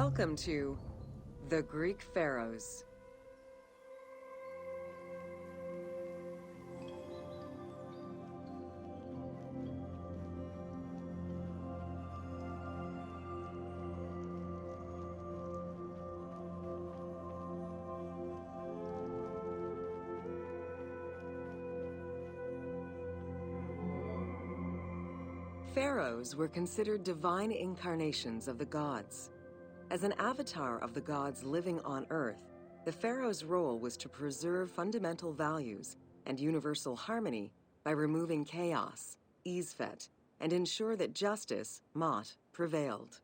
Welcome to the Greek Pharaohs. Pharaohs were considered divine incarnations of the gods. As an avatar of the gods living on Earth, the pharaoh's role was to preserve fundamental values and universal harmony by removing chaos, Isfet, and ensure that justice, Mot, prevailed.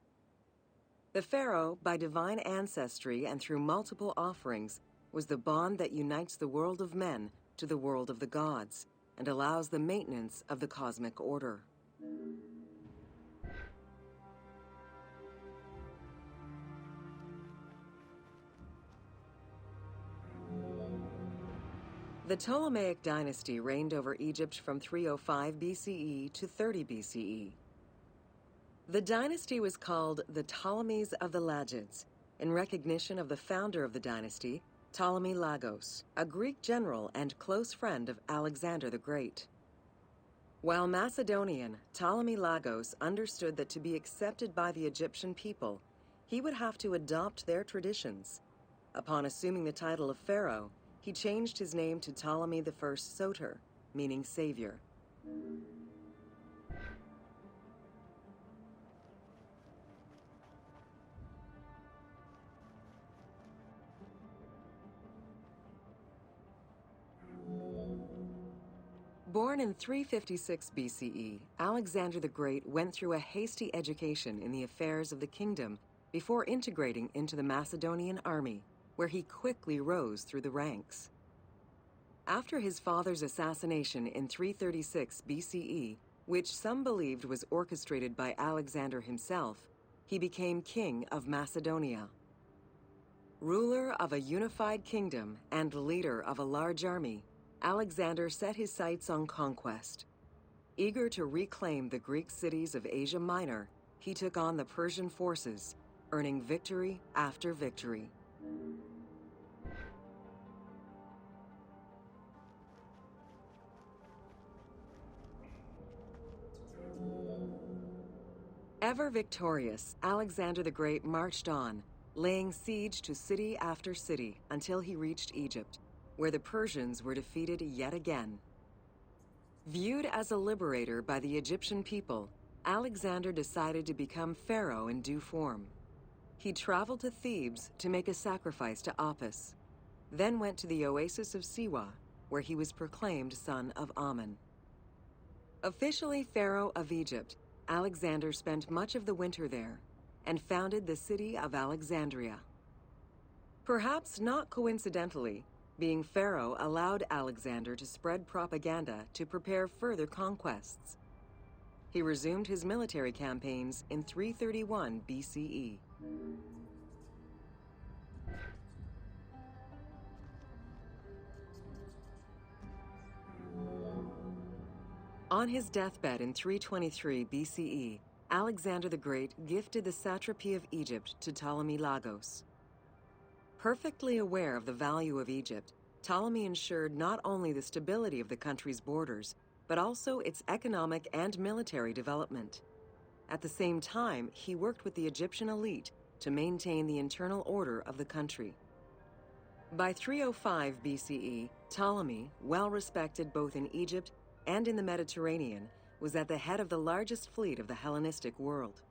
The pharaoh, by divine ancestry and through multiple offerings, was the bond that unites the world of men to the world of the gods and allows the maintenance of the cosmic order. The Ptolemaic Dynasty reigned over Egypt from 305 BCE to 30 BCE. The dynasty was called the Ptolemies of the Lagids, in recognition of the founder of the dynasty, Ptolemy Lagos, a Greek general and close friend of Alexander the Great. While Macedonian, Ptolemy Lagos understood that to be accepted by the Egyptian people, he would have to adopt their traditions. Upon assuming the title of pharaoh, he changed his name to Ptolemy I Soter, meaning savior. Born in 356 BCE, Alexander the Great went through a hasty education in the affairs of the kingdom before integrating into the Macedonian army, where he quickly rose through the ranks. After his father's assassination in 336 BCE, which some believed was orchestrated by Alexander himself, he became king of Macedonia. Ruler of a unified kingdom and leader of a large army, Alexander set his sights on conquest. Eager to reclaim the Greek cities of Asia Minor, he took on the Persian forces, earning victory after victory. Ever victorious, Alexander the Great marched on, laying siege to city after city until he reached Egypt, where the Persians were defeated yet again. Viewed as a liberator by the Egyptian people, Alexander decided to become pharaoh in due form. He traveled to Thebes to make a sacrifice to Apis, then went to the oasis of Siwa, where he was proclaimed son of Amun. Officially pharaoh of Egypt, Alexander spent much of the winter there and founded the city of Alexandria. Perhaps not coincidentally, being pharaoh allowed Alexander to spread propaganda to prepare further conquests. He resumed his military campaigns in 331 BCE. On his deathbed in 323 BCE, Alexander the Great gifted the satrapy of Egypt to Ptolemy Lagos. Perfectly aware of the value of Egypt, Ptolemy ensured not only the stability of the country's borders, but also its economic and military development. At the same time, he worked with the Egyptian elite to maintain the internal order of the country. By 305 BCE, Ptolemy, well respected both in Egypt and in the Mediterranean, was at the head of the largest fleet of the Hellenistic world.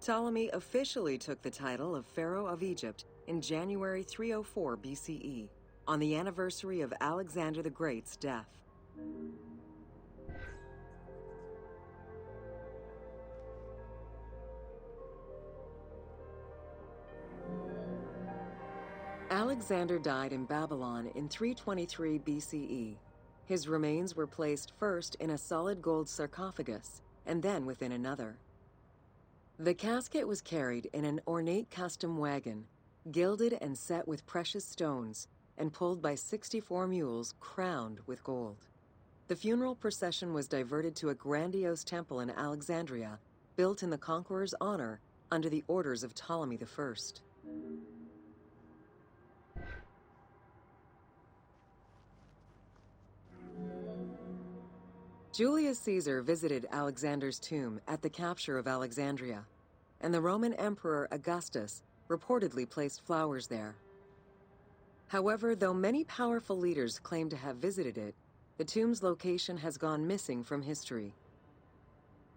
Ptolemy officially took the title of Pharaoh of Egypt in January 304 BCE, on the anniversary of Alexander the Great's death. Alexander died in Babylon in 323 BCE. His remains were placed first in a solid gold sarcophagus, and then within another. The casket was carried in an ornate custom wagon, gilded and set with precious stones, and pulled by 64 mules crowned with gold. The funeral procession was diverted to a grandiose temple in Alexandria, built in the conqueror's honor under the orders of Ptolemy I. Julius Caesar visited Alexander's tomb at the capture of Alexandria, and the Roman Emperor Augustus reportedly placed flowers there. However, though many powerful leaders claim to have visited it, the tomb's location has gone missing from history.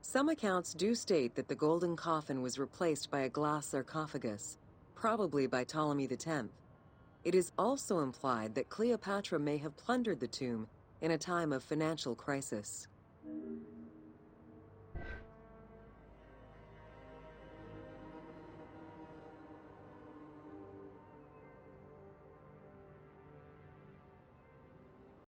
Some accounts do state that the golden coffin was replaced by a glass sarcophagus, probably by Ptolemy X. It is also implied that Cleopatra may have plundered the tomb in a time of financial crisis.